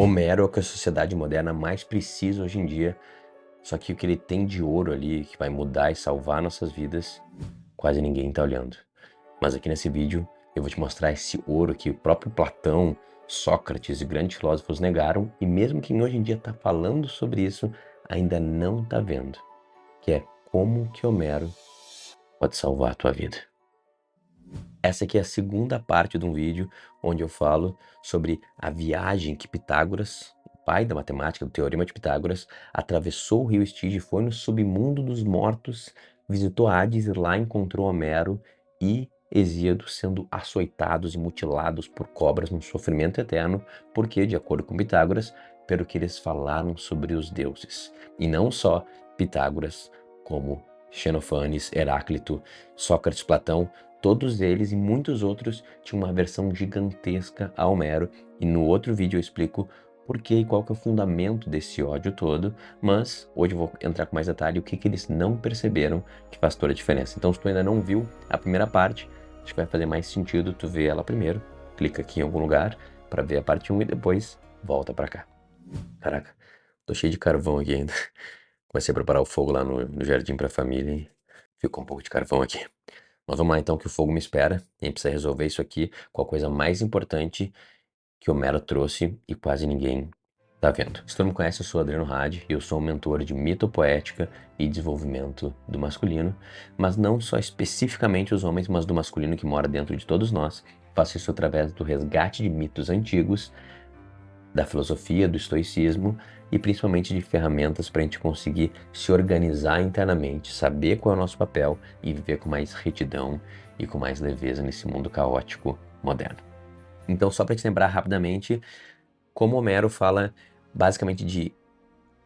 Homero é o que a sociedade moderna mais precisa hoje em dia, só que o que ele tem de ouro ali, que vai mudar e salvar nossas vidas, quase ninguém tá olhando. Mas aqui nesse vídeo eu vou te mostrar esse ouro que o próprio Platão, Sócrates e grandes filósofos negaram, e mesmo quem hoje em dia está falando sobre isso, ainda não está vendo, que é como que Homero pode salvar a tua vida. Essa aqui é a segunda parte de um vídeo onde eu falo sobre a viagem que Pitágoras, o pai da matemática, do Teorema de Pitágoras, atravessou o rio Estige, foi no submundo dos mortos, visitou Hades e lá encontrou Homero e Hesíodo sendo açoitados e mutilados por cobras num sofrimento eterno, porque, de acordo com Pitágoras, pelo que eles falaram sobre os deuses. E não só Pitágoras, como Xenofanes, Heráclito, Sócrates, Platão, todos eles e muitos outros tinham uma versão gigantesca a Homero, e no outro vídeo eu explico por que e qual que é o fundamento desse ódio todo, mas hoje eu vou entrar com mais detalhe o que eles não perceberam que faz toda a diferença. Então se tu ainda não viu a primeira parte, acho que vai fazer mais sentido tu ver ela primeiro, clica aqui em algum lugar para ver a parte 1 e depois volta para cá. Caraca, tô cheio de carvão aqui ainda. Comecei a preparar o fogo lá no jardim para a família e ficou um pouco de carvão aqui. Mas vamos lá então que o fogo me espera, e a gente precisa resolver isso aqui com a coisa mais importante que o Homero trouxe e quase ninguém tá vendo. Se tu não me conhece, eu sou Adriano Hadi e eu sou um mentor de mitopoética e desenvolvimento do masculino, mas não só especificamente os homens, mas do masculino que mora dentro de todos nós. Faço isso através do resgate de mitos antigos, da filosofia, do estoicismo e principalmente de ferramentas para a gente conseguir se organizar internamente, saber qual é o nosso papel e viver com mais retidão e com mais leveza nesse mundo caótico moderno. Então, só para te lembrar rapidamente, como Homero fala basicamente de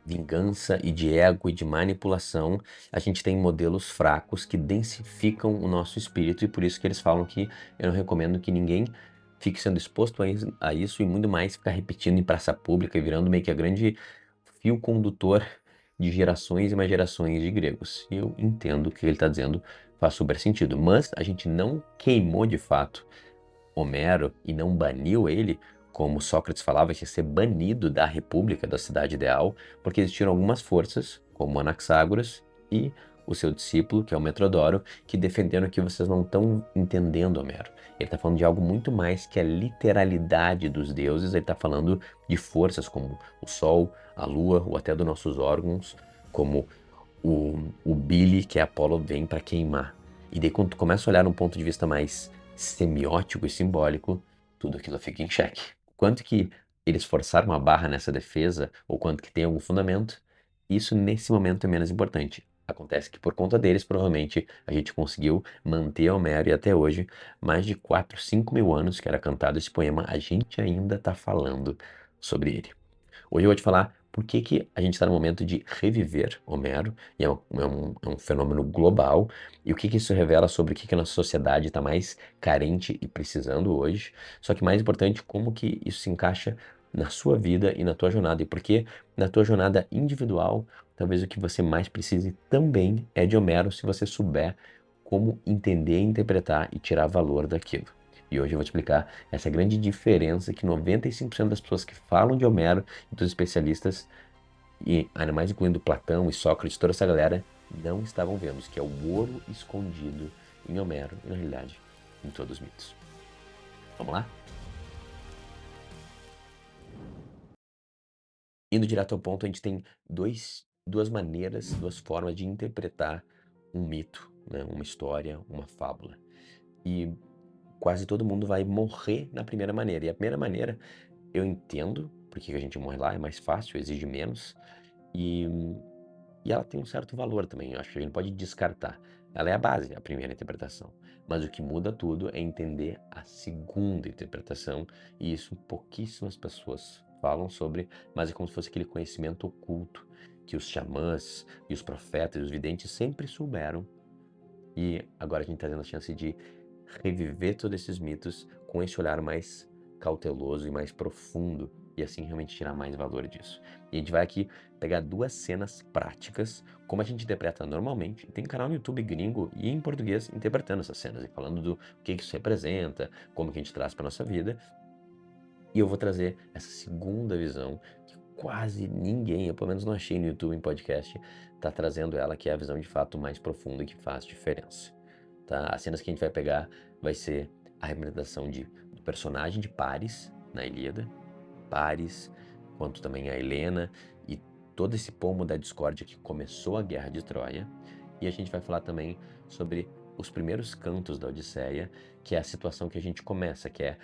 vingança e de ego e de manipulação, a gente tem modelos fracos que densificam o nosso espírito, e por isso que eles falam que eu não recomendo que ninguém fique sendo exposto a isso e muito mais ficar repetindo em praça pública e virando meio que a grande fio condutor de gerações e mais gerações de gregos. E eu entendo o que ele está dizendo, faz super sentido, mas a gente não queimou de fato Homero e não baniu ele, como Sócrates falava que ia ser banido da República, da cidade ideal, porque existiram algumas forças, como Anaxágoras e o seu discípulo, que é o Metrodoro, que defenderam que vocês não estão entendendo Homero. Ele está falando de algo muito mais que a literalidade dos deuses, ele está falando de forças como o Sol, a Lua, ou até dos nossos órgãos, como o bile que Apolo vem para queimar. E daí quando tu começa a olhar num ponto de vista mais semiótico e simbólico, tudo aquilo fica em xeque. Quanto que eles forçaram a barra nessa defesa, ou quanto que tem algum fundamento, isso nesse momento é menos importante. Acontece que por conta deles, provavelmente, a gente conseguiu manter Homero e até hoje, mais de 4, 5 mil anos que era cantado esse poema, a gente ainda está falando sobre ele. Hoje eu vou te falar por que a gente está no momento de reviver Homero, e é um fenômeno global, e o que isso revela sobre o que a nossa sociedade está mais carente e precisando hoje. Só que mais importante, como que isso se encaixa na sua vida e na tua jornada, e porque na tua jornada individual, talvez o que você mais precise também é de Homero, se você souber como entender, interpretar e tirar valor daquilo. E hoje eu vou te explicar essa grande diferença que 95% das pessoas que falam de Homero, e dos especialistas, e ainda mais incluindo Platão e Sócrates, toda essa galera, não estavam vendo, que é o ouro escondido em Homero e, na realidade, em todos os mitos. Vamos lá? Indo direto ao ponto, a gente tem duas maneiras, duas formas de interpretar um mito, né? Uma história, uma fábula. E quase todo mundo vai morrer na primeira maneira. E a primeira maneira, eu entendo porque a gente morre lá, é mais fácil, exige menos. E, e ela tem um certo valor também, eu acho que a gente pode descartar. Ela é a base, a primeira interpretação. Mas o que muda tudo é entender a segunda interpretação, e isso pouquíssimas pessoas falam sobre, mas é como se fosse aquele conhecimento oculto que os xamãs e os profetas e os videntes sempre souberam. E agora a gente está tendo a chance de reviver todos esses mitos com esse olhar mais cauteloso e mais profundo, e assim realmente tirar mais valor disso. E a gente vai aqui pegar duas cenas práticas, como a gente interpreta normalmente. Tem um canal no YouTube gringo e em português interpretando essas cenas e falando do que isso representa, como que a gente traz para nossa vida. E eu vou trazer essa segunda visão que quase ninguém, eu pelo menos não achei no YouTube, em podcast, tá trazendo ela, que é a visão de fato mais profunda e que faz diferença, tá? As cenas que a gente vai pegar vai ser a representação do personagem de Paris na Ilíada, Paris, quanto também a Helena e todo esse pomo da discórdia que começou a Guerra de Troia. E a gente vai falar também sobre os primeiros cantos da Odisseia, que é a situação que a gente começa, que é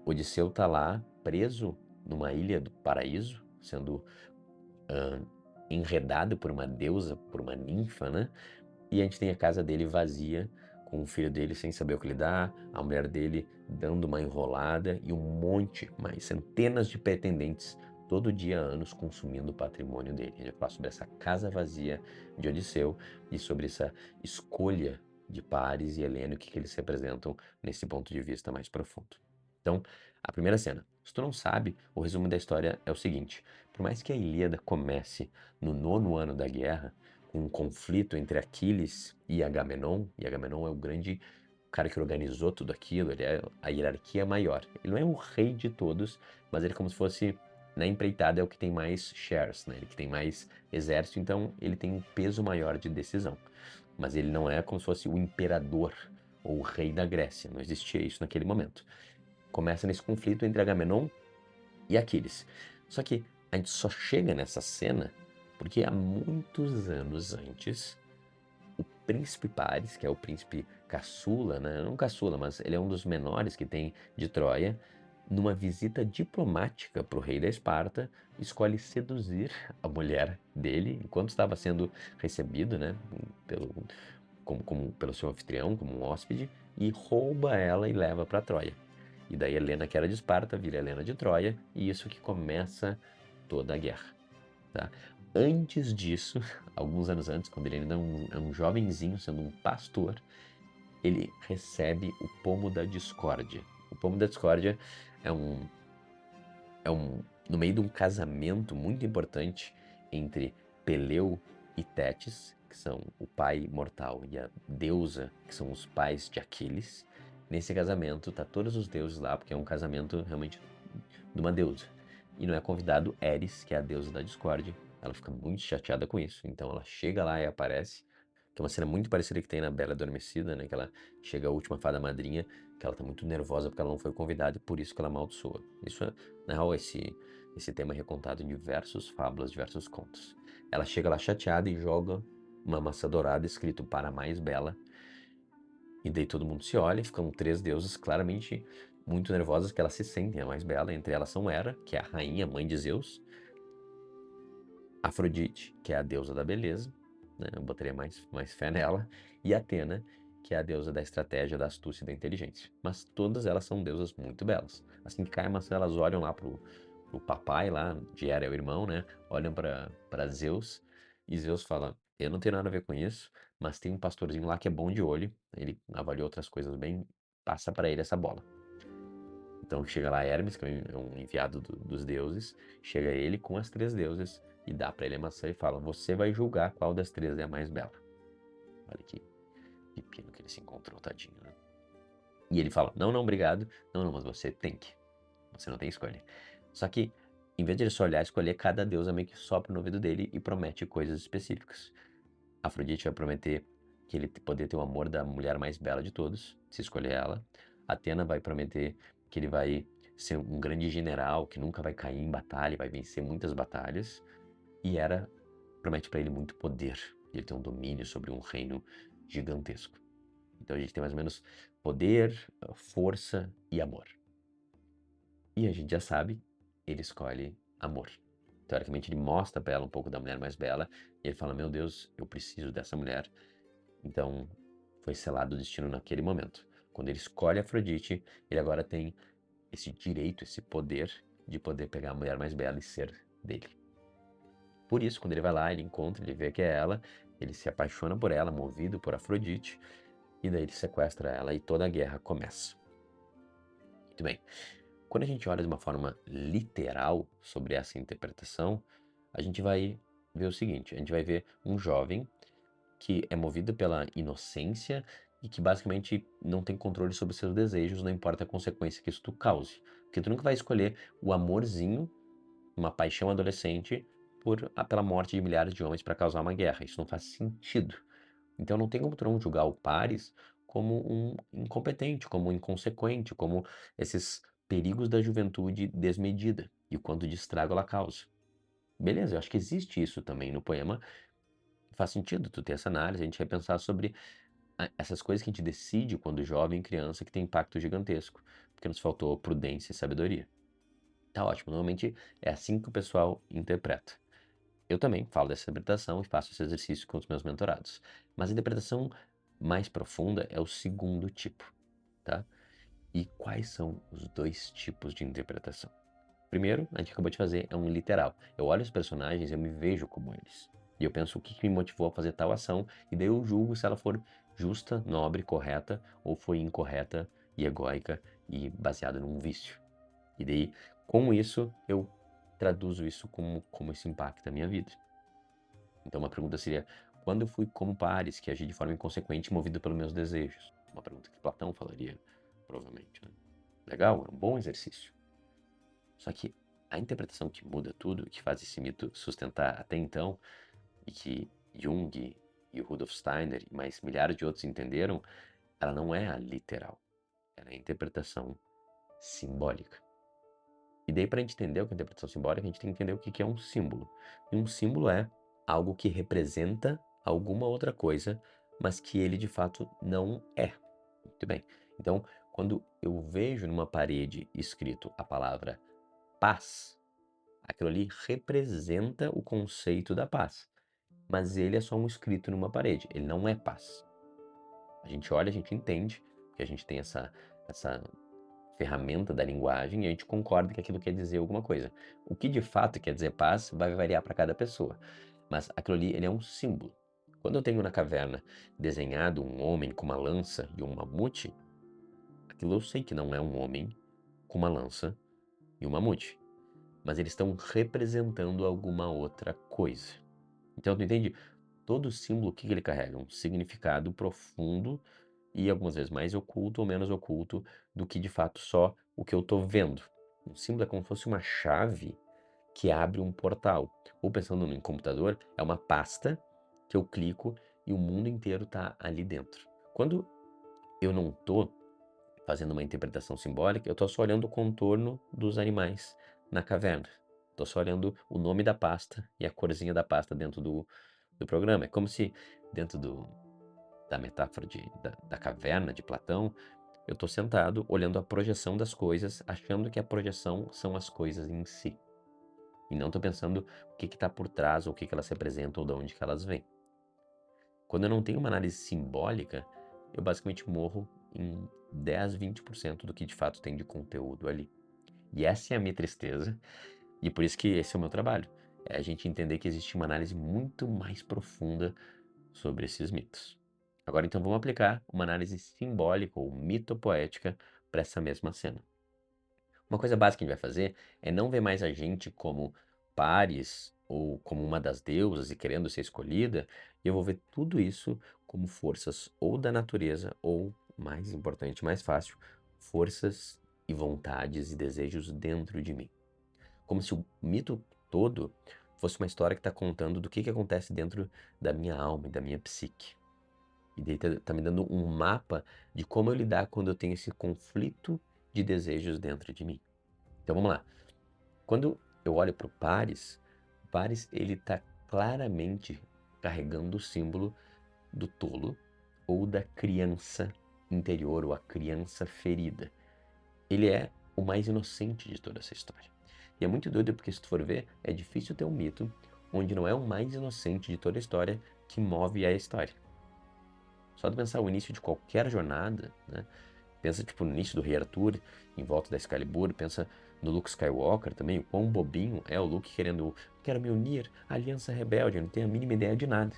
Odisseu tá lá preso numa ilha do paraíso, sendo enredado por uma deusa, por uma ninfa, né? E a gente tem a casa dele vazia, com o filho dele sem saber o que lhe dá, a mulher dele dando uma enrolada e um monte, mais centenas de pretendentes, todo dia há anos consumindo o patrimônio dele. A gente vai falar sobre essa casa vazia de Odisseu e sobre essa escolha de Paris e Helena, o que eles representam nesse ponto de vista mais profundo. Então, a primeira cena. Se tu não sabe, o resumo da história é o seguinte: por mais que a Ilíada comece no 9º ano da guerra, com um conflito entre Aquiles e Agamenon é o grande cara que organizou tudo aquilo, ele é a hierarquia maior. Ele não é o rei de todos, mas ele é como se fosse, na empreitada, é o que tem mais shares, né? Ele que tem mais exército, então ele tem um peso maior de decisão. Mas ele não é como se fosse o imperador ou o rei da Grécia, não existia isso naquele momento. Começa nesse conflito entre Agamenon e Aquiles. Só que a gente só chega nessa cena porque há muitos anos antes, o príncipe Paris, que é o príncipe caçula, né? Não caçula, mas ele é um dos menores que tem de Troia, numa visita diplomática para o rei da Esparta, escolhe seduzir a mulher dele, enquanto estava sendo recebido, né, pelo seu anfitrião, como um hóspede, e rouba ela e leva para Troia. E daí Helena, que era de Esparta, vira Helena de Troia, e isso que começa toda a guerra. Tá? Antes disso, alguns anos antes, quando ele ainda é um jovenzinho, sendo um pastor, ele recebe o pomo da discórdia. O pomo da discórdia é no meio de um casamento muito importante entre Peleu e Tétis, que são o pai mortal, e a deusa, que são os pais de Aquiles. Nesse casamento tá todos os deuses lá, porque é um casamento realmente de uma deusa. E não é convidado Eris, que é a deusa da discórdia. Ela fica muito chateada com isso. Então ela chega lá e aparece, que é uma cena muito parecida que tem na Bela Adormecida, né? Que ela chega a última fada madrinha, que ela tá muito nervosa porque ela não foi convidada e por isso que ela amaldiçoa. Isso é, na real, esse tema é recontado em diversas fábulas, diversos contos. Ela chega lá chateada e joga uma maçã dourada escrito para a mais bela. E daí todo mundo se olha e ficam 3 deuses claramente muito nervosas que elas se sentem a mais bela. Entre elas são Hera, que é a rainha, mãe de Zeus, Afrodite, que é a deusa da beleza, né? Eu botaria mais fé nela, e Atena, que é a deusa da estratégia, da astúcia e da inteligência. Mas todas elas são deusas muito belas. Assim que cai a maçã, elas olham lá pro papai lá, de Hera é o irmão, né? Olham para Zeus, e Zeus fala: eu não tenho nada a ver com isso, mas tem um pastorzinho lá que é bom de olho, ele avaliou outras coisas bem, passa para ele essa bola. Então chega lá Hermes, que é um enviado dos deuses, chega ele com as 3 deuses e dá para ele a maçã e fala: você vai julgar qual das 3 é a mais bela. Olha que pepino que ele se encontrou, tadinho, né? E ele fala: não, não, obrigado. Não, não, mas você tem que. Você não tem escolha. Só que, em vez de ele só olhar e escolher, cada deusa meio que sopra no ouvido dele e promete coisas específicas. Afrodite vai prometer que ele poder ter o amor da mulher mais bela de todos, se escolher ela. Atena vai prometer que ele vai ser um grande general, que nunca vai cair em batalha, vai vencer muitas batalhas. E Hera promete para ele muito poder. Ele tem um domínio sobre um reino gigantesco. Então a gente tem mais ou menos poder, força e amor. E a gente já sabe, ele escolhe amor. Teoricamente ele mostra para ela um pouco da mulher mais bela e ele fala: meu Deus, eu preciso dessa mulher. Então, foi selado o destino naquele momento. Quando ele escolhe Afrodite, ele agora tem esse direito, esse poder de poder pegar a mulher mais bela e ser dele. Por isso, quando ele vai lá, ele encontra, ele vê que é ela, ele se apaixona por ela, movido por Afrodite, e daí ele sequestra ela e toda a guerra começa. Muito bem. Quando a gente olha de uma forma literal sobre essa interpretação, a gente vai ver o seguinte: a gente vai ver um jovem que é movido pela inocência e que basicamente não tem controle sobre seus desejos, não importa a consequência que isso cause. Porque tu nunca vai escolher o amorzinho, uma paixão adolescente, pela morte de milhares de homens para causar uma guerra. Isso não faz sentido. Então não tem como tu não julgar o Paris como um incompetente, como um inconsequente, como esses perigos da juventude desmedida e o quanto de estrago ela causa. Beleza, eu acho que existe isso também no poema. Faz sentido tu ter essa análise, a gente vai pensar sobre essas coisas que a gente decide quando jovem, criança, que tem impacto gigantesco, porque nos faltou prudência e sabedoria. Tá ótimo, normalmente é assim que o pessoal interpreta. Eu também falo dessa interpretação e faço esse exercício com os meus mentorados. Mas a interpretação mais profunda é o segundo tipo, tá? E quais são os dois tipos de interpretação? Primeiro, a gente acabou de fazer, é um literal. Eu olho os personagens e eu me vejo como eles. E eu penso o que me motivou a fazer tal ação, e daí eu julgo se ela for justa, nobre, correta, ou foi incorreta e egóica e baseada num vício. E daí, com isso, eu traduzo isso como isso impacta a minha vida. Então, uma pergunta seria: quando eu fui como Paris, que agi de forma inconsequente, movido pelos meus desejos? Uma pergunta que Platão falaria, provavelmente, né? Legal, é um bom exercício. Só que a interpretação que muda tudo, que faz esse mito sustentar até então, e que Jung e o Rudolf Steiner e mais milhares de outros entenderam, ela não é a literal. Ela é a interpretação simbólica. E daí, para a gente entender o que é interpretação simbólica, a gente tem que entender o que é um símbolo. E um símbolo é algo que representa alguma outra coisa, mas que ele de fato não é. Muito bem. Então, quando eu vejo numa parede escrito a palavra paz, aquilo ali representa o conceito da paz. Mas ele é só um escrito numa parede, ele não é paz. A gente olha, a gente entende, que a gente tem essa ferramenta da linguagem e a gente concorda que aquilo quer dizer alguma coisa. O que de fato quer dizer paz vai variar para cada pessoa, mas aquilo ali ele é um símbolo. Quando eu tenho na caverna desenhado um homem com uma lança e um mamute, aquilo eu sei que não é um homem com uma lança e um mamute, mas eles estão representando alguma outra coisa. Então tu entende? Todo símbolo, o que ele carrega? Um significado profundo e algumas vezes mais oculto ou menos oculto do que de fato só o que eu estou vendo. Um símbolo é como se fosse uma chave que abre um portal. Ou pensando no computador, é uma pasta que eu clico e o mundo inteiro está ali dentro. Quando eu não estou fazendo uma interpretação simbólica, eu estou só olhando o contorno dos animais na caverna. Estou só olhando o nome da pasta e a corzinha da pasta dentro do programa. É como se dentro da metáfora da caverna de Platão, eu estou sentado olhando a projeção das coisas, achando que a projeção são as coisas em si. E não estou pensando o que está por trás, ou o que elas representam, ou de onde que elas vêm. Quando eu não tenho uma análise simbólica, eu basicamente morro em 10, 20% do que de fato tem de conteúdo ali. E essa é a minha tristeza, e por isso que esse é o meu trabalho. É a gente entender que existe uma análise muito mais profunda sobre esses mitos. Agora então vamos aplicar uma análise simbólica ou mitopoética para essa mesma cena. Uma coisa básica que a gente vai fazer é não ver mais a gente como pares ou como uma das deusas e querendo ser escolhida, e eu vou ver tudo isso como forças ou da natureza ou, mais importante, mais fácil, forças e vontades e desejos dentro de mim. Como se o mito todo fosse uma história que está contando do que acontece dentro da minha alma e da minha psique. E daí tá me dando um mapa de como eu lidar quando eu tenho esse conflito de desejos dentro de mim. Então vamos lá. Quando eu olho para o Paris ele está claramente carregando o símbolo do tolo ou da criança interior ou a criança ferida. Ele é o mais inocente de toda essa história. E é muito doido porque se tu for ver, é difícil ter um mito onde não é o mais inocente de toda a história que move a história. Só de pensar o início de qualquer jornada, né? Pensa tipo no início do Rei Arthur, em volta da Excalibur, pensa no Luke Skywalker também, o quão bobinho é o Luke querendo, quero me unir à Aliança Rebelde, não tem a mínima ideia de nada,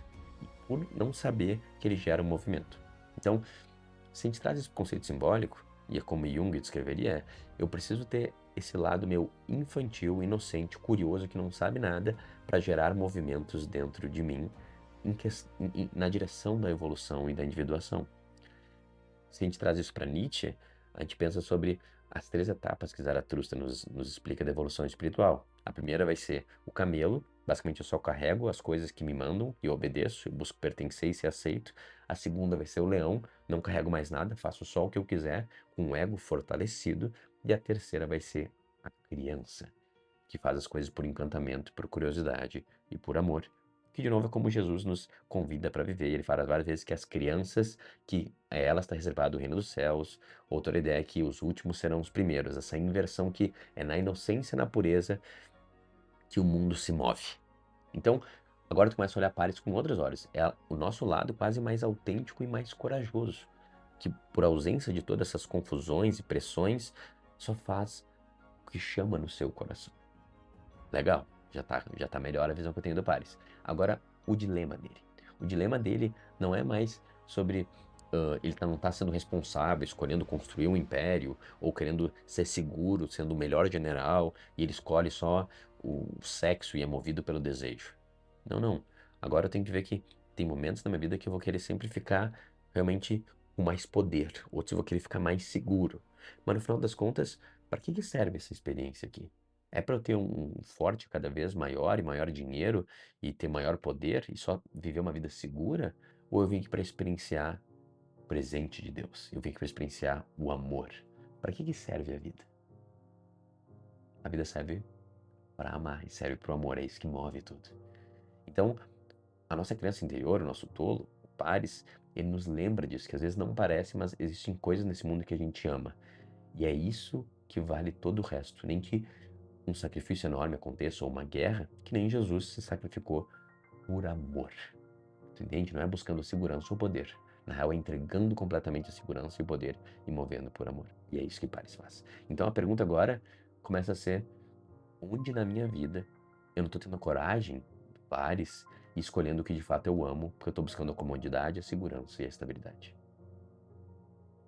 por não saber que ele gera um movimento. Então, se a gente traz esse conceito simbólico, e é como Jung descreveria, eu preciso ter esse lado meu infantil, inocente, curioso, que não sabe nada, para gerar movimentos dentro de mim na direção da evolução e da individuação. Se a gente traz isso para Nietzsche, a gente pensa sobre as 3 etapas que Zaratustra nos explica da evolução espiritual. A primeira vai ser o camelo, basicamente eu só carrego as coisas que me mandam e eu obedeço, eu busco pertencer e ser aceito. A segunda vai ser o leão, não carrego mais nada, faço só o que eu quiser, com o ego fortalecido. E a terceira vai ser a criança, que faz as coisas por encantamento, por curiosidade e por amor. Que de novo é como Jesus nos convida para viver. Ele fala várias vezes que as crianças, que a elas está reservado o reino dos céus. Outra ideia é que os últimos serão os primeiros. Essa inversão que é na inocência e na pureza que o mundo se move. Então, agora tu começa a olhar Paris com outros olhos. É o nosso lado quase mais autêntico e mais corajoso, que por ausência de todas essas confusões e pressões, só faz o que chama no seu coração. Legal, já tá melhor a visão que eu tenho do Paris. Agora, o dilema dele. O dilema dele não é mais sobre ele não tá sendo responsável, escolhendo construir um império, ou querendo ser seguro, sendo o melhor general, e ele escolhe só o sexo e é movido pelo desejo. Não, não. Agora eu tenho que ver que tem momentos na minha vida que eu vou querer sempre ficar realmente com mais poder, outros eu vou querer ficar mais seguro. Mas no final das contas, para que serve essa experiência aqui? É para eu ter um forte cada vez maior e maior dinheiro e ter maior poder e só viver uma vida segura? Ou eu vim aqui para experienciar o presente de Deus? Eu vim aqui para experienciar o amor. Para que serve a vida? A vida serve para amar e serve para o amor, é isso que move tudo. Então, a nossa criança interior, o nosso tolo, o Pares, ele nos lembra disso, que às vezes não parece, mas existem coisas nesse mundo que a gente ama. E é isso que vale todo o resto. Nem que um sacrifício enorme aconteça ou uma guerra, que nem Jesus se sacrificou por amor. Tu entende? Não é buscando segurança ou poder. Na real, é entregando completamente a segurança e o poder e movendo por amor. E é isso que Paris faz. Então a pergunta agora começa a ser: onde na minha vida eu não estou tendo coragem, Paris, e escolhendo o que de fato eu amo, porque eu estou buscando a comodidade, a segurança e a estabilidade?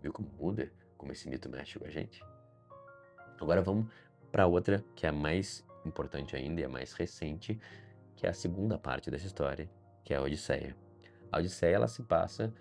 Viu como muda? Como esse mito mexe com a gente? Agora vamos para outra que é a mais importante ainda e a mais recente, que é a segunda parte dessa história, que é a Odisseia. A Odisseia ela se passa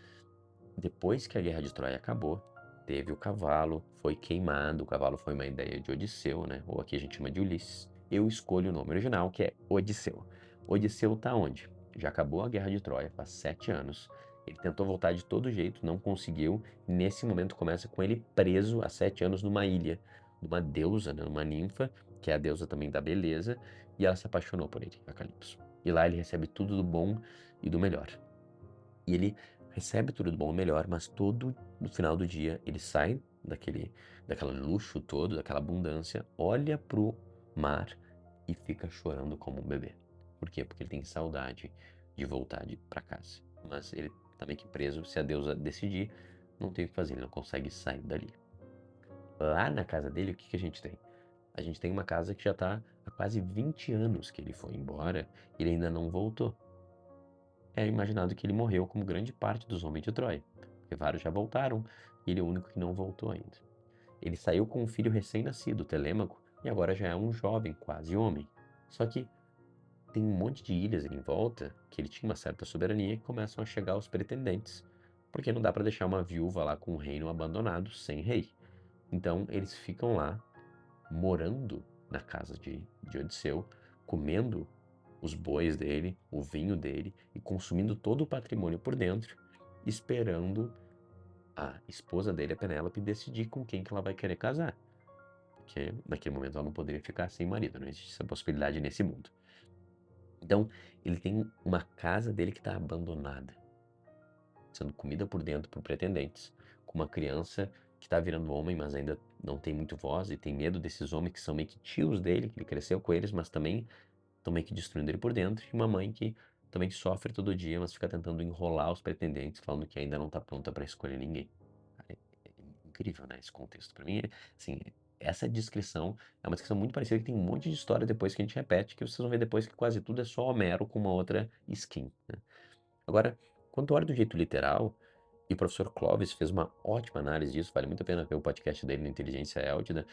depois que a Guerra de Troia acabou. Teve o cavalo, foi queimado. O cavalo foi uma ideia de Odisseu, né? Ou aqui a gente chama de Ulisses. Eu escolho o nome original, que é Odisseu. Odisseu tá onde? Já acabou a Guerra de Troia, faz 7 anos. Ele tentou voltar de todo jeito, não conseguiu. Nesse momento começa com ele preso há 7 anos numa ilha, de uma deusa, né? Uma ninfa, que é a deusa também da beleza, e ela se apaixonou por ele, a Calypso. E lá ele recebe tudo do bom e do melhor. E ele recebe tudo do bom e melhor, mas todo no final do dia ele sai daquele luxo todo, daquela abundância, olha pro mar e fica chorando como um bebê. Por quê? Porque ele tem saudade de voltar para casa. Mas ele tá meio que preso, se a deusa decidir, não tem o que fazer, ele não consegue sair dali. Lá na casa dele, o que a gente tem? A gente tem uma casa que já tá há quase 20 anos que ele foi embora e ele ainda não voltou. É imaginado que ele morreu como grande parte dos homens de Troia, porque vários já voltaram e ele é o único que não voltou ainda. Ele saiu com um filho recém-nascido, Telêmaco, e agora já é um jovem, quase homem. Só que tem um monte de ilhas ali em volta que ele tinha uma certa soberania e começam a chegar os pretendentes, porque não dá para deixar uma viúva lá com o reino abandonado sem rei. Então eles ficam lá morando na casa de Odisseu, comendo os bois dele, o vinho dele e consumindo todo o patrimônio por dentro, esperando a esposa dele, a Penélope, decidir com quem que ela vai querer casar. Porque naquele momento ela não poderia ficar sem marido, não existe essa possibilidade nesse mundo. Então, ele tem uma casa dele que está abandonada, sendo comida por dentro por pretendentes, com uma criança que está virando homem, mas ainda não tem muito voz e tem medo desses homens que são meio que tios dele, que ele cresceu com eles, mas também estão meio que destruindo ele por dentro, e uma mãe que também sofre todo dia, mas fica tentando enrolar os pretendentes, falando que ainda não está pronta para escolher ninguém. Cara, é incrível, né, esse contexto. Para mim, assim, essa descrição é uma descrição muito parecida, que tem um monte de história depois que a gente repete, que vocês vão ver depois que quase tudo é só Homero com uma outra skin, né? Agora, quando tu olha do jeito literal, e o professor Clovis fez uma ótima análise disso, vale muito a pena ver o podcast dele no Inteligência Éltida,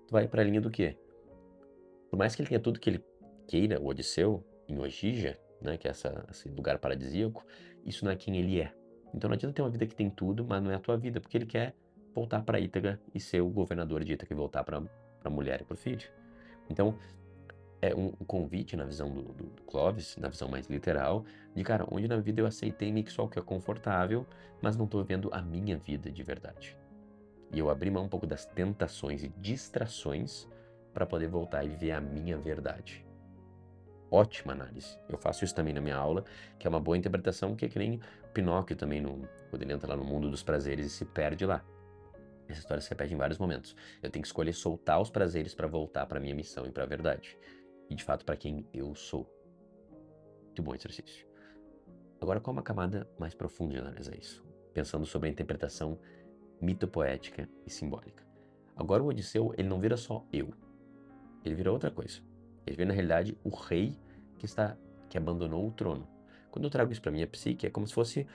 tu vai para a linha do quê? Por mais que ele tenha tudo que ele queira, o Odisseu, em Ogija, né, que é esse lugar paradisíaco, isso não é quem ele é. Então não adianta ter uma vida que tem tudo, mas não é a tua vida, porque ele quer voltar para Ítaca e ser o governador de Ítaca e voltar para a mulher e para o filho. Então, é um convite na visão do Clovis, na visão mais literal, de cara, onde na vida eu aceitei meio que só o que é confortável, mas não estou vivendo a minha vida de verdade. E eu abri mão um pouco das tentações e distrações para poder voltar e viver a minha verdade. Ótima análise. Eu faço isso também na minha aula, que é uma boa interpretação, que é que nem Pinóquio também, quando ele entra lá no mundo dos prazeres e se perde lá. Essa história se repete em vários momentos. Eu tenho que escolher soltar os prazeres para voltar para minha missão e para a verdade. E de fato para quem eu sou. Muito bom exercício. Agora, qual é uma camada mais profunda de analisar isso? Pensando sobre a interpretação mitopoética e simbólica. Agora o Odisseu, ele não vira só eu. Ele vira outra coisa. Ele vira, na realidade, o rei que abandonou o trono. Quando eu trago isso para minha psique, é como se fosse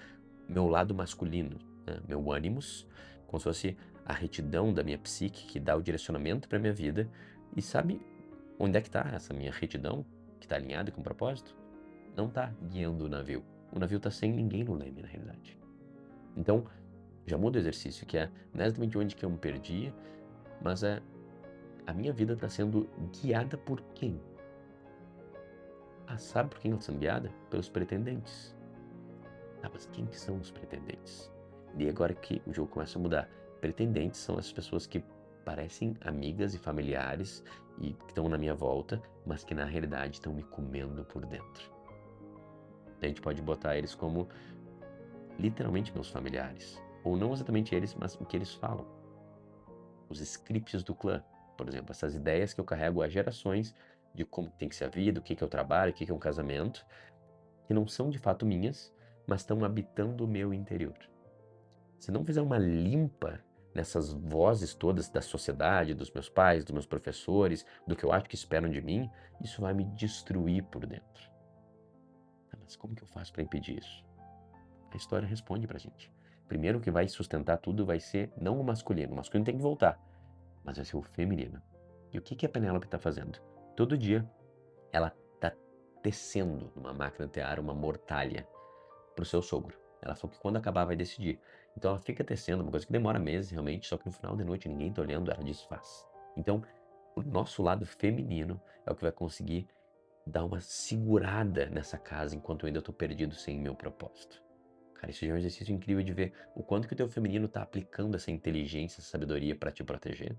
meu lado masculino, né? Meu ânimos, como se fosse a retidão da minha psique que dá o direcionamento para minha vida. E sabe onde é que está essa minha retidão, que está alinhada com o propósito? Não está guiando o navio. O navio está sem ninguém no leme, na realidade. Então, já muda o exercício, que é não é exatamente onde que eu me perdi, mas a minha vida está sendo guiada por quem? Ah, sabe por quem ela está sendo guiada? Pelos pretendentes. Ah, mas quem que são os pretendentes? E agora que o jogo começa a mudar. Pretendentes são as pessoas que parecem amigas e familiares e que estão na minha volta, mas que na realidade estão me comendo por dentro. A gente pode botar eles como literalmente meus familiares. Ou não exatamente eles, mas o que eles falam. Os scripts do clã, por exemplo, essas ideias que eu carrego há gerações de como tem que ser a vida, o que que é o trabalho, o que que é um casamento, que não são de fato minhas, mas estão habitando o meu interior. Se não fizer uma limpa nessas vozes todas da sociedade, dos meus pais, dos meus professores, do que eu acho que esperam de mim, isso vai me destruir por dentro. Ah, mas como que eu faço para impedir isso? A história responde pra gente. Primeiro o que vai sustentar tudo vai ser não o masculino. O masculino tem que voltar, mas vai ser o feminino. E o que que a Penélope está fazendo? Todo dia ela está tecendo numa máquina de tear uma mortalha para o seu sogro. Ela falou que quando acabar vai decidir. Então ela fica tecendo, uma coisa que demora meses realmente, só que no final da noite ninguém está olhando, ela desfaz. Então, o nosso lado feminino é o que vai conseguir dar uma segurada nessa casa enquanto eu ainda estou perdido sem meu propósito. Cara, isso já é um exercício incrível de ver o quanto que o teu feminino está aplicando essa inteligência, essa sabedoria para te proteger.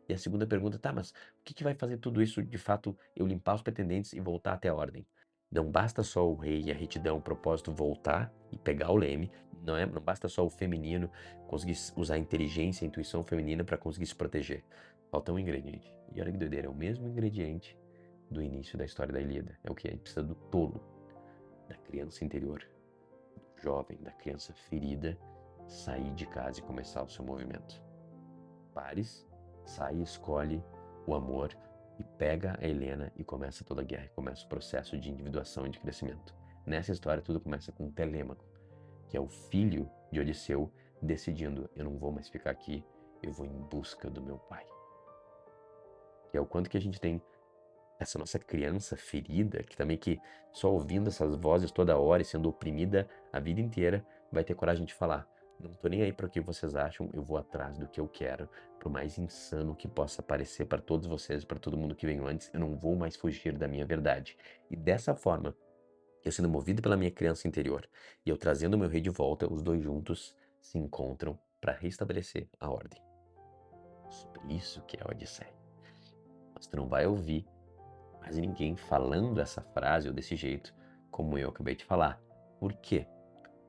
E a segunda pergunta, tá, mas o que que vai fazer tudo isso de fato eu limpar os pretendentes e voltar até a ordem? Não basta só o rei e a retidão, o propósito voltar e pegar o leme, não basta só o feminino conseguir usar a inteligência, a intuição feminina para conseguir se proteger. Falta um ingrediente. E olha que doideira, é o mesmo ingrediente do início da história da Ilíada. É o que? A gente precisa do tolo, da criança interior, do jovem, da criança ferida, sair de casa e começar o seu movimento. Pares, sai, escolhe o amor e pega a Helena e começa toda a guerra, começa o processo de individuação e de crescimento. Nessa história tudo começa com Telêmaco, que é o filho de Odisseu decidindo, eu não vou mais ficar aqui, eu vou em busca do meu pai. Que é o quanto que a gente tem essa nossa criança ferida, que também que só ouvindo essas vozes toda hora e sendo oprimida a vida inteira, vai ter coragem de falar, não tô nem aí para o que vocês acham, eu vou atrás do que eu quero, por mais insano que possa parecer para todos vocês, para todo mundo que veio antes, eu não vou mais fugir da minha verdade. E dessa forma, eu sendo movido pela minha criança interior e eu trazendo o meu rei de volta, os dois juntos se encontram para restabelecer a ordem. Sobre isso que é a Odisseia. Mas tu não vai ouvir mais ninguém falando essa frase ou desse jeito, como eu acabei de falar. Por quê?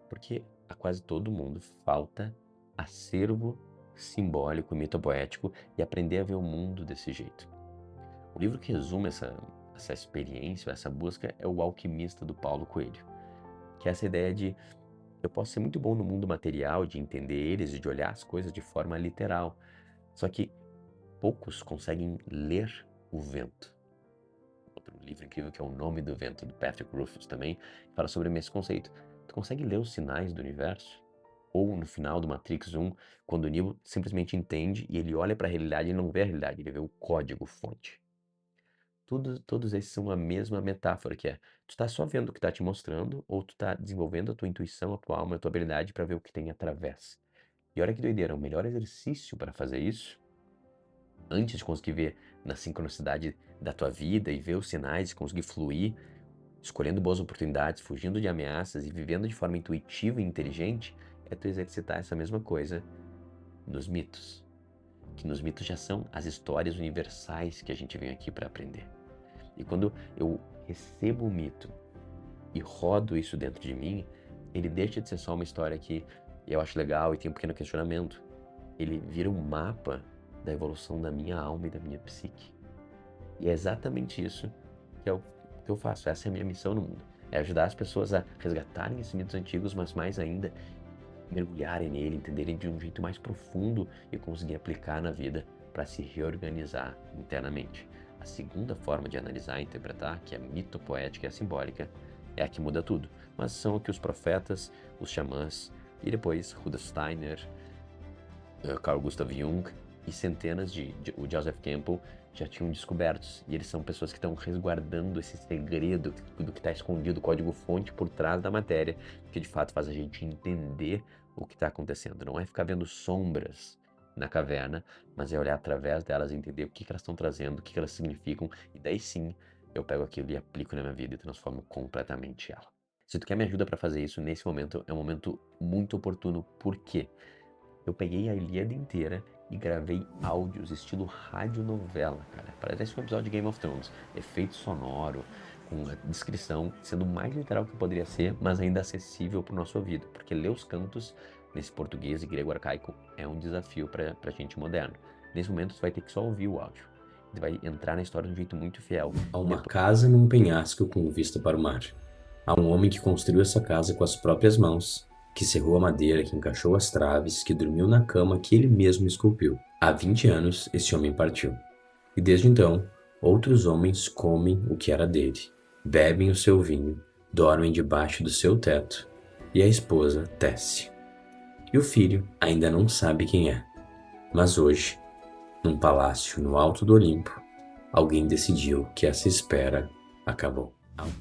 Porque a quase todo mundo falta acervo simbólico, mitopoético e aprender a ver o mundo desse jeito. O livro que resume essa experiência, essa busca, é O Alquimista, do Paulo Coelho, que é essa ideia de eu posso ser muito bom no mundo material, de entender eles e de olhar as coisas de forma literal, só que poucos conseguem ler o vento. Outro livro incrível que é O Nome do Vento, do Patrick Rufus também, fala sobre esse conceito. Tu consegue ler os sinais do universo? Ou no final do Matrix 1, quando o Neo simplesmente entende e ele olha para a realidade e não vê a realidade, ele vê o código fonte. Todos esses são a mesma metáfora, que é, tu está só vendo o que está te mostrando, ou tu está desenvolvendo a tua intuição, a tua alma, a tua habilidade para ver o que tem através. E olha que doideira, o melhor exercício para fazer isso, antes de conseguir ver na sincronicidade da tua vida e ver os sinais e conseguir fluir, escolhendo boas oportunidades, fugindo de ameaças e vivendo de forma intuitiva e inteligente, é tu exercitar essa mesma coisa nos mitos. Que nos mitos já são as histórias universais que a gente vem aqui para aprender. E quando eu recebo o mito e rodo isso dentro de mim, ele deixa de ser só uma história que eu acho legal e tem um pequeno questionamento. Ele vira um mapa da evolução da minha alma e da minha psique. E é exatamente isso que eu faço. Essa é a minha missão no mundo. É ajudar as pessoas a resgatarem esses mitos antigos, mas mais ainda, mergulharem nele, entenderem de um jeito mais profundo e conseguir aplicar na vida para se reorganizar internamente. A segunda forma de analisar e interpretar, que é mitopoética e a simbólica, é a que muda tudo. Mas são aqui os profetas, os xamãs e depois Rudolf Steiner, Carl Gustav Jung e centenas o Joseph Campbell já tinham descobertos. E eles são pessoas que estão resguardando esse segredo do que está escondido, o código-fonte por trás da matéria, que de fato faz a gente entender o que está acontecendo. Não é ficar vendo sombras na caverna, mas é olhar através delas e entender o que elas estão trazendo, o que elas significam, e daí sim eu pego aquilo e aplico na minha vida e transformo completamente ela. Se tu quer me ajuda para fazer isso, nesse momento é um momento muito oportuno. Por quê? Eu peguei a Ilíada inteira e gravei áudios estilo radionovela, cara. Parece um episódio de Game of Thrones. Efeito sonoro, com a descrição, sendo o mais literal que poderia ser, mas ainda acessível para o nosso ouvido. Porque ler os cantos nesse português e grego arcaico é um desafio para gente moderno. Nesse momento, você vai ter que só ouvir o áudio. Você vai entrar na história de um jeito muito fiel. Há uma casa num penhasco com vista para o mar. Há um homem que construiu essa casa com as próprias mãos, que serrou a madeira, que encaixou as traves, que dormiu na cama que ele mesmo esculpiu. Há 20 anos, esse homem partiu. E desde então, outros homens comem o que era dele, bebem o seu vinho, dormem debaixo do seu teto, e a esposa tece. E o filho ainda não sabe quem é. Mas hoje, num palácio no alto do Olimpo, alguém decidiu que essa espera acabou.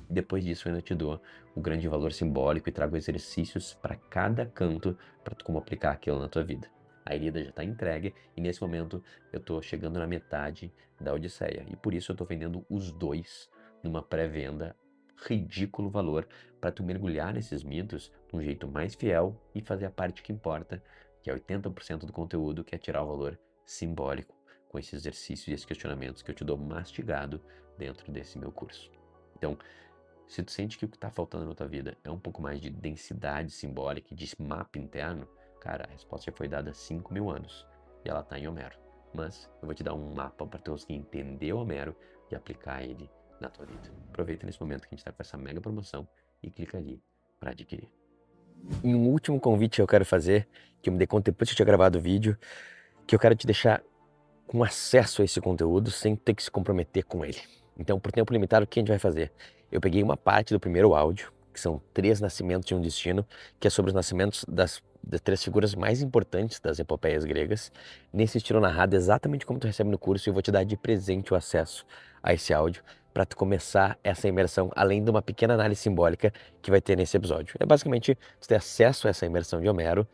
Depois disso, eu ainda te dou o grande valor simbólico e trago exercícios para cada canto para tu como aplicar aquilo na tua vida. A Ilíada já está entregue e nesse momento eu estou chegando na metade da Odisseia. E por isso eu estou vendendo os dois numa pré-venda, ridículo valor, para tu mergulhar nesses mitos de um jeito mais fiel e fazer a parte que importa, que é 80% do conteúdo, que é tirar o valor simbólico com esses exercícios e esses questionamentos que eu te dou mastigado dentro desse meu curso. Então, se tu sente que o que está faltando na tua vida é um pouco mais de densidade simbólica, de mapa interno, cara, a resposta já foi dada há 5.000 anos e ela está em Homero. Mas eu vou te dar um mapa para tu conseguir entender Homero e aplicar ele na tua vida. Aproveita nesse momento que a gente está com essa mega promoção e clica ali para adquirir. E um último convite que eu quero fazer, que eu me dei conta depois que eu tinha gravado o vídeo, que eu quero te deixar com acesso a esse conteúdo sem ter que se comprometer com ele. Então, por tempo limitado, o que a gente vai fazer? Eu peguei uma parte do primeiro áudio, que são 3 nascimentos de um destino, que é sobre os nascimentos das 3 figuras mais importantes das epopeias gregas, nesse estilo narrado exatamente como tu recebe no curso, e eu vou te dar de presente o acesso a esse áudio para tu começar essa imersão, além de uma pequena análise simbólica que vai ter nesse episódio. É basicamente tu ter acesso a essa imersão de Homero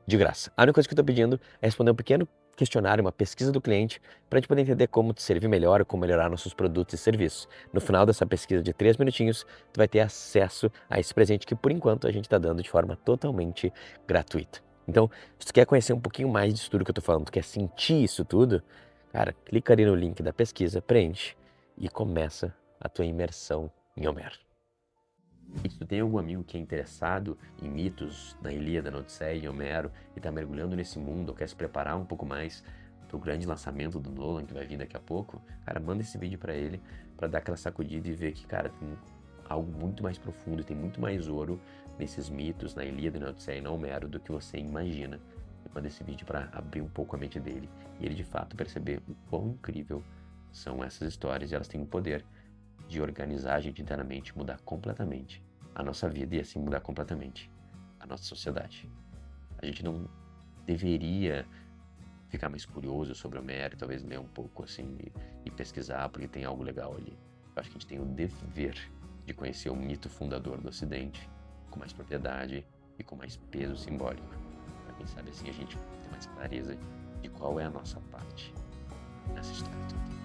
de graça. A única coisa que eu estou pedindo é responder um pequeno questionário, uma pesquisa do cliente, para a gente poder entender como te servir melhor, como melhorar nossos produtos e serviços. No final dessa pesquisa de 3 minutinhos, tu vai ter acesso a esse presente que, por enquanto, a gente está dando de forma totalmente gratuita. Então, se tu quer conhecer um pouquinho mais disso tudo que eu estou falando, tu quer sentir isso tudo, cara, clica ali no link da pesquisa, preenche e começa a tua imersão em Homero. E se tu tem algum amigo que é interessado em mitos, na Ilíada, na Odisseia, em Homero, e está mergulhando nesse mundo, ou quer se preparar um pouco mais para o grande lançamento do Nolan, que vai vir daqui a pouco, cara, manda esse vídeo para ele, para dar aquela sacudida e ver que, cara, tem algo muito mais profundo, tem muito mais ouro nesses mitos, na Ilíada, na Odisseia e na Homero, do que você imagina. E manda esse vídeo para abrir um pouco a mente dele, e ele de fato perceber o quão incrível são essas histórias, e elas têm o poder de organizar a gente internamente, mudar completamente a nossa vida e assim mudar completamente a nossa sociedade. A gente não deveria ficar mais curioso sobre o Homero, talvez ler um pouco assim e pesquisar, porque tem algo legal ali. Eu acho que a gente tem o dever de conhecer o mito fundador do Ocidente com mais propriedade e com mais peso simbólico. Quem sabe assim a gente tem mais clareza de qual é a nossa parte nessa história toda.